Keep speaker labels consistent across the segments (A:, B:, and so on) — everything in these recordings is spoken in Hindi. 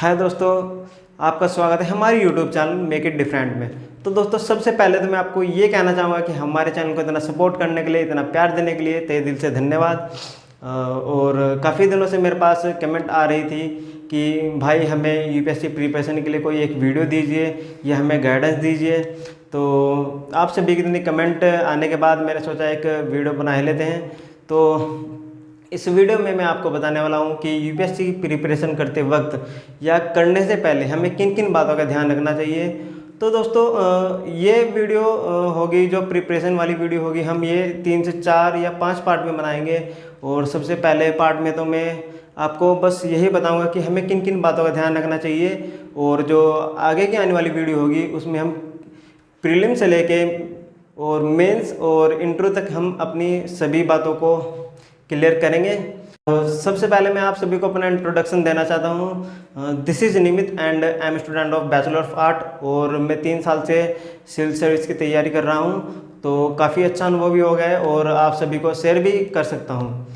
A: हाय दोस्तों, आपका स्वागत है हमारी YouTube channel make it different में। तो दोस्तों, सबसे पहले तो मैं आपको ये कहना चाहूँगा कि हमारे चैनल को इतना सपोर्ट करने के लिए, इतना प्यार देने के लिए तहे दिल से धन्यवाद। और काफ़ी दिनों से मेरे पास कमेंट आ रही थी कि भाई हमें यूपीएससी प्रिपरेशन के लिए कोई एक वीडियो दीजिए या हमें गाइडेंस दीजिए। तो आप सभी के कमेंट आने के बाद मैंने सोचा एक वीडियो बना ही लेते हैं। तो इस वीडियो में मैं आपको बताने वाला हूं कि यूपीएससी की प्रिपरेशन करते वक्त या करने से पहले हमें किन किन बातों का ध्यान रखना चाहिए। तो दोस्तों, ये वीडियो होगी जो प्रिपरेशन वाली वीडियो होगी, हम ये 3 से 4 या 5 पार्ट में बनाएंगे। और सबसे पहले पार्ट में तो मैं आपको बस यही बताऊंगा कि हमें किन किन बातों का ध्यान रखना चाहिए। और जो आगे की आने वाली वीडियो होगी उसमें हम प्रीलिम से लेके और मेंस और इंट्रो तक हम अपनी सभी बातों को क्लियर करेंगे। तो सबसे पहले मैं आप सभी को अपना इंट्रोडक्शन देना चाहता हूँ। This is Nimit and I am student of bachelor of art और मैं 3 साल से सिविल सर्विस की तैयारी कर रहा हूँ। तो काफ़ी अच्छा अनुभव भी हो गया है और आप सभी को शेयर भी कर सकता हूँ।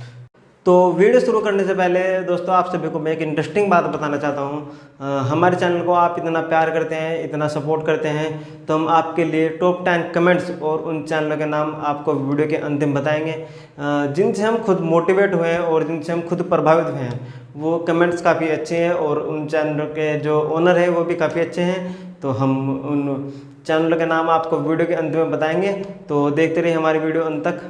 A: तो वीडियो शुरू करने से पहले दोस्तों, आप सभी को मैं एक इंटरेस्टिंग बात बताना चाहता हूँ। हमारे चैनल को आप इतना प्यार करते हैं, इतना सपोर्ट करते हैं, तो हम आपके लिए टॉप 10 कमेंट्स और उन चैनलों के नाम आपको वीडियो के अंतिम बताएंगे जिनसे हम खुद मोटिवेट हुए हैं और जिनसे हम खुद प्रभावित हुए हैं। वो कमेंट्स काफ़ी अच्छे हैं और उन चैनलों के जो ओनर है वो भी काफ़ी अच्छे हैं। तो हम उन चैनलों के नाम आपको वीडियो के अंत में बताएंगे। तो देखते रहिए हमारी वीडियो अंत तक।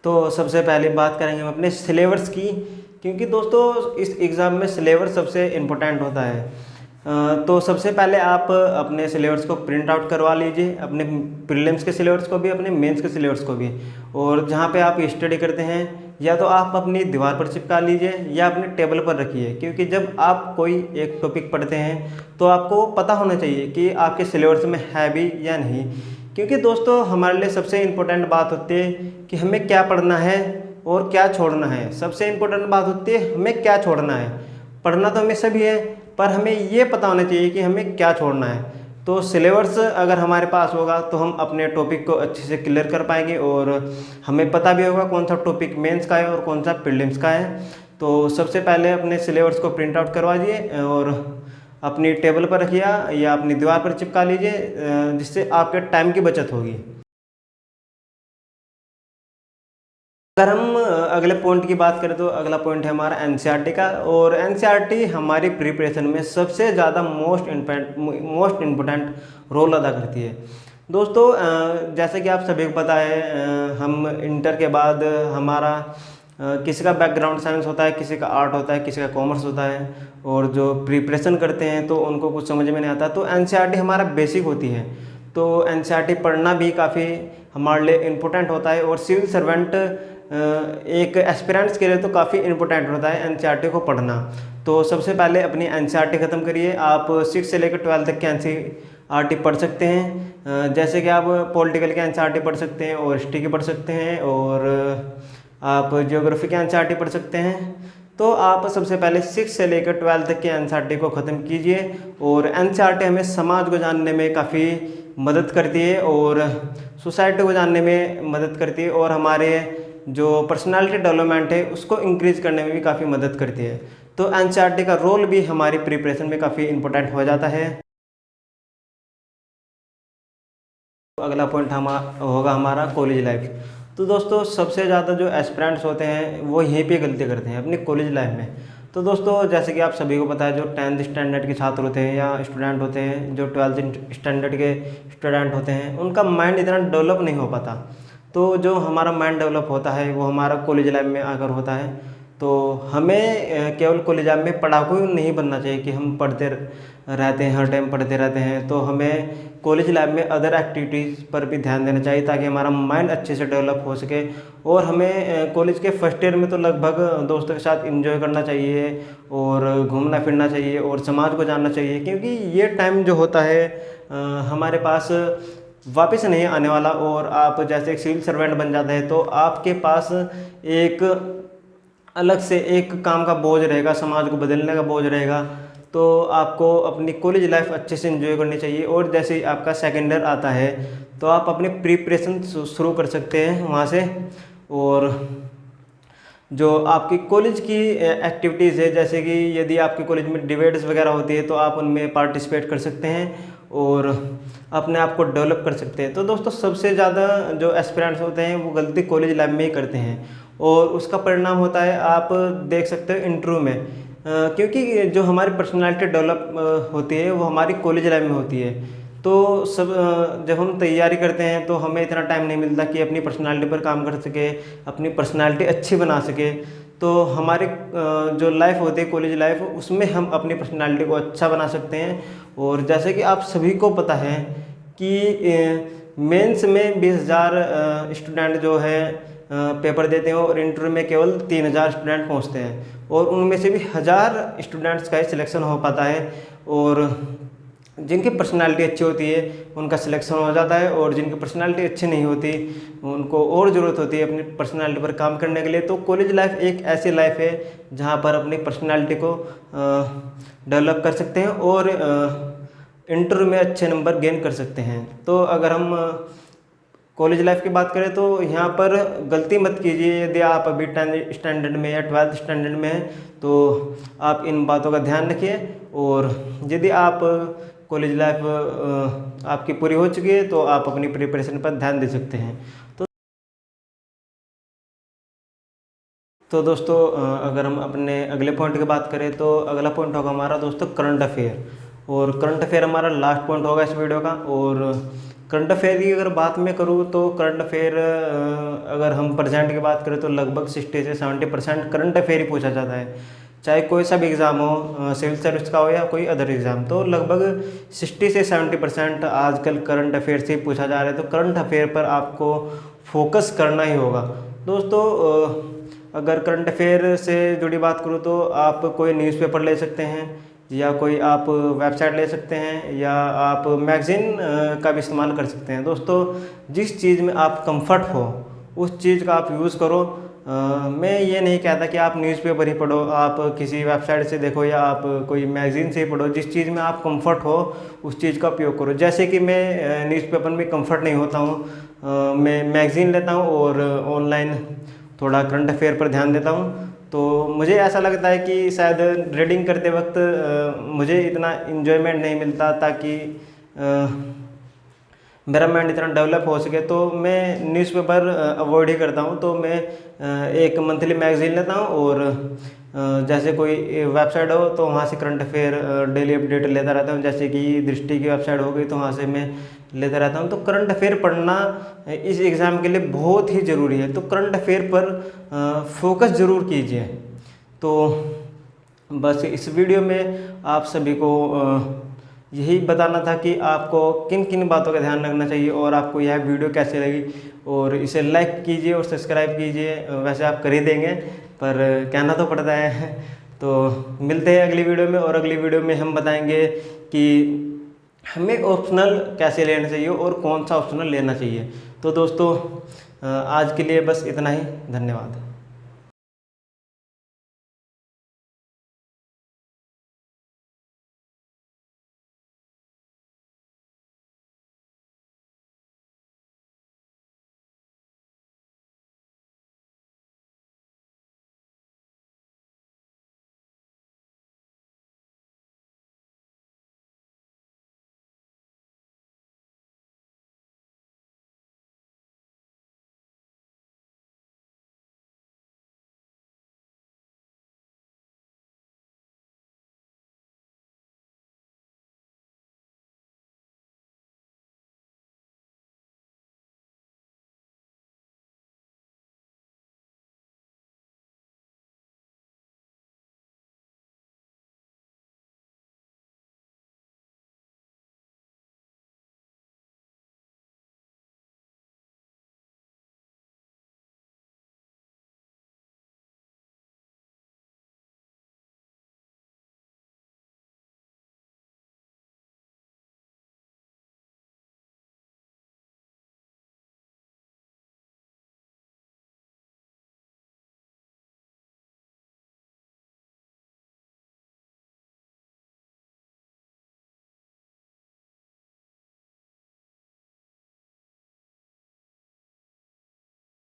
A: तो सबसे पहले बात करेंगे हम अपने सिलेबस की, क्योंकि दोस्तों इस एग्ज़ाम में सिलेबस सबसे इम्पोर्टेंट होता है। तो सबसे पहले आप अपने सिलेबस को प्रिंट आउट करवा लीजिए, अपने प्रीलिम्स के सिलेबस को भी, अपने मेंस के सिलेबस को भी। और जहाँ पे आप स्टडी करते हैं या तो आप अपनी दीवार पर चिपका लीजिए या अपने टेबल पर रखिए, क्योंकि जब आप कोई एक टॉपिक पढ़ते हैं तो आपको पता होना चाहिए कि आपके सिलेबस में है भी या नहीं। क्योंकि दोस्तों हमारे लिए सबसे इम्पोर्टेंट बात होती है कि हमें क्या पढ़ना है और क्या छोड़ना है। सबसे इम्पोर्टेंट बात होती है हमें क्या छोड़ना है। पढ़ना तो हमें सभी है, पर हमें ये पता होना चाहिए कि हमें क्या छोड़ना है। तो सिलेबस अगर हमारे पास होगा तो हम अपने टॉपिक को अच्छे से क्लियर कर पाएंगे और हमें पता भी होगा कौन सा टॉपिक मेंस का है और कौन सा प्रीलिम्स का है। तो सबसे पहले अपने सिलेबस को प्रिंट आउट करवाइए और अपनी टेबल पर रखिए या अपनी दीवार पर चिपका लीजिए, जिससे आपके टाइम की बचत होगी। अगर हम अगले पॉइंट की बात करें तो अगला पॉइंट है हमारा एनसीईआरटी का। और एनसीईआरटी हमारी प्रिपरेशन में सबसे ज़्यादा मोस्ट इम्पोर्टेंट रोल अदा करती है। दोस्तों, जैसे कि आप सभी को पता है, हम इंटर के बाद हमारा किसी का बैकग्राउंड साइंस होता है, किसी का आर्ट होता है, किसी का कॉमर्स होता है। और जो प्रिपरेशन करते हैं तो उनको कुछ समझ में नहीं आता, तो एनसीईआरटी हमारा बेसिक होती है। तो एनसीईआरटी पढ़ना भी काफ़ी हमारे लिए इम्पोर्टेंट होता है। और सिविल सर्वेंट एक एस्पिरेंट्स के लिए तो काफ़ी इम्पोर्टेंट होता है एनसीईआरटी को पढ़ना। तो सबसे पहले अपनी एनसीईआरटी ख़त्म करिए। आप 6 से लेकर 12 तक के एनसीईआरटी पढ़ सकते हैं। जैसे कि आप पॉलिटिकल के एनसीईआरटी पढ़ सकते हैं और हिस्ट्री के पढ़ सकते हैं और आप ज्योग्राफी के एनसीईआरटी पढ़ सकते हैं। तो आप सबसे पहले 6 से लेकर 12 तक के एनसीईआरटी को ख़त्म कीजिए। और एनसीईआरटी हमें समाज को जानने में काफ़ी मदद करती है और सोसाइटी को जानने में मदद करती है और हमारे जो पर्सनालिटी डेवलपमेंट है उसको इंक्रीज़ करने में भी काफ़ी मदद करती है। तो एनसीईआरटी का रोल भी हमारी प्रिपरेशन में काफ़ी इम्पोर्टेंट हो जाता है। अगला पॉइंट होगा हमारा कॉलेज लाइफ। तो दोस्तों, सबसे ज़्यादा जो एस्पिरेंट्स होते हैं वो यहीं पे गलती करते हैं अपनी कॉलेज लाइफ में। तो दोस्तों, जैसे कि आप सभी को पता है, जो 10th स्टैंडर्ड के छात्र होते हैं या स्टूडेंट होते हैं, जो 12th स्टैंडर्ड के स्टूडेंट होते हैं, उनका माइंड इतना डेवलप नहीं हो पाता। तो जो हमारा माइंड डेवलप होता है वो हमारा कॉलेज लाइफ में आकर होता है। तो हमें केवल कॉलेज लाइफ में पढ़ाकू नहीं बनना चाहिए कि हम पढ़ते रहते हैं, हर टाइम पढ़ते रहते हैं। तो हमें कॉलेज लाइफ में अदर एक्टिविटीज़ पर भी ध्यान देना चाहिए ताकि हमारा माइंड अच्छे से डेवलप हो सके। और हमें कॉलेज के फर्स्ट ईयर में तो लगभग दोस्तों के साथ एंजॉय करना चाहिए और घूमना फिरना चाहिए और समाज को जानना चाहिए, क्योंकि ये टाइम जो होता है हमारे पास वापस नहीं आने वाला। और आप जैसे एक सिविल सर्वेंट बन जाते हैं तो आपके पास एक अलग से एक काम का बोझ रहेगा, समाज को बदलने का बोझ रहेगा। तो आपको अपनी कॉलेज लाइफ अच्छे से एंजॉय करनी चाहिए। और जैसे ही आपका सेकेंड ईयर आता है तो आप अपनी प्रिपरेशन शुरू कर सकते हैं वहाँ से। और जो आपकी कॉलेज की एक्टिविटीज़ है, जैसे कि यदि आपके कॉलेज में डिबेट्स वगैरह होती है तो आप उनमें पार्टिसिपेट कर सकते हैं और अपने आप को डेवलप कर सकते हैं। तो दोस्तों सबसे ज़्यादा जो एस्पिरेंट्स होते हैं वो गलती कॉलेज लाइफ में ही करते हैं और उसका परिणाम होता है, आप देख सकते हो इंटरव्यू में, क्योंकि जो हमारी पर्सनालिटी डेवलप होती है वो हमारी कॉलेज लाइफ में होती है। तो सब जब हम तैयारी करते हैं तो हमें इतना टाइम नहीं मिलता कि अपनी पर्सनालिटी पर काम कर सके, अपनी पर्सनालिटी अच्छी बना सके। तो हमारे जो लाइफ होती है कॉलेज लाइफ, उसमें हम अपनी पर्सनालिटी को अच्छा बना सकते हैं। और जैसे कि आप सभी को पता है कि मेंस में 20,000 स्टूडेंट जो है पेपर देते हैं और इंटरव्यू में केवल 3,000 स्टूडेंट पहुंचते हैं और उनमें से भी 1,000 स्टूडेंट्स का ही सिलेक्शन हो पाता है। और जिनकी पर्सनालिटी अच्छी होती है उनका सिलेक्शन हो जाता है और जिनकी पर्सनालिटी अच्छी नहीं होती उनको और ज़रूरत होती है अपनी पर्सनालिटी पर काम करने के लिए। तो कॉलेज लाइफ एक ऐसी लाइफ है जहाँ पर अपनी पर्सनालिटी को डेवलप कर सकते हैं और इंटरव्यू में अच्छे नंबर गेन कर सकते हैं। तो अगर हम कॉलेज लाइफ की बात करें तो यहाँ पर गलती मत कीजिए। यदि आप अभी 10th स्टैंडर्ड में या 12th स्टैंडर्ड में हैं तो आप इन बातों का ध्यान रखिए। और यदि आप कॉलेज लाइफ आपकी पूरी हो चुकी है तो आप अपनी प्रिपरेशन पर ध्यान दे सकते हैं। तो दोस्तों अगर हम अपने अगले पॉइंट की बात करें तो अगला पॉइंट होगा हमारा दोस्तों करंट अफेयर। और करंट अफेयर हमारा लास्ट पॉइंट होगा इस वीडियो का। और करंट अफेयर की अगर बात मैं करूँ तो करंट अफेयर अगर हम प्रेजेंट की बात करें तो लगभग 60 से 70% करंट अफेयर ही पूछा जाता है, चाहे कोई सा भी एग्ज़ाम हो, सिविल सर्विस का हो या कोई अदर एग्ज़ाम। तो लगभग 60 से 70% आजकल करंट अफेयर से ही पूछा जा रहा है। तो करंट अफेयर पर आपको फोकस करना ही होगा दोस्तों। अगर करंट अफेयर से जुड़ी बात करूँ तो आप कोई न्यूज़पेपर ले सकते हैं या कोई आप वेबसाइट ले सकते हैं या आप मैगज़ीन का भी इस्तेमाल कर सकते हैं। दोस्तों जिस चीज़ में आप कंफर्ट हो उस चीज़ का आप यूज़ करो। मैं ये नहीं कहता कि आप न्यूज़पेपर ही पढ़ो, आप किसी वेबसाइट से देखो या आप कोई मैगज़ीन से ही पढ़ो। जिस चीज़ में आप कंफर्ट हो उस चीज़ का उपयोग करो। जैसे कि मैं न्यूज़पेपर में कंफर्ट नहीं होता हूँ, मैं मैगज़ीन लेता हूँ और ऑनलाइन थोड़ा करंट अफेयर पर ध्यान देता हूँ। तो मुझे ऐसा लगता है कि शायद रीडिंग करते वक्त मुझे इतना इन्जॉयमेंट नहीं मिलता ताकि मेरा माइंड इतना डेवलप हो सके। तो मैं न्यूज़पेपर अवॉइड ही करता हूँ। तो मैं एक मंथली मैगज़ीन लेता हूँ और जैसे कोई वेबसाइट हो तो वहाँ से करंट अफेयर डेली अपडेट लेता रहता हूँ। जैसे कि दृष्टि की वेबसाइट हो गई तो वहाँ से मैं लेता रहता हूँ। तो करंट अफेयर पढ़ना इस एग्ज़ाम के लिए बहुत ही ज़रूरी है। तो करंट अफेयर पर फोकस ज़रूर कीजिए। तो बस इस वीडियो में आप सभी को यही बताना था कि आपको किन किन बातों का ध्यान रखना चाहिए और आपको यह वीडियो कैसे लगी। और इसे लाइक कीजिए और सब्सक्राइब कीजिए, वैसे आप कर ही देंगे पर कहना तो पड़ता है। तो मिलते हैं अगली वीडियो में और अगली वीडियो में हम बताएंगे कि हमें ऑप्शनल कैसे लेना चाहिए और कौन सा ऑप्शनल लेना चाहिए। तो दोस्तों आज के लिए बस इतना ही, धन्यवाद।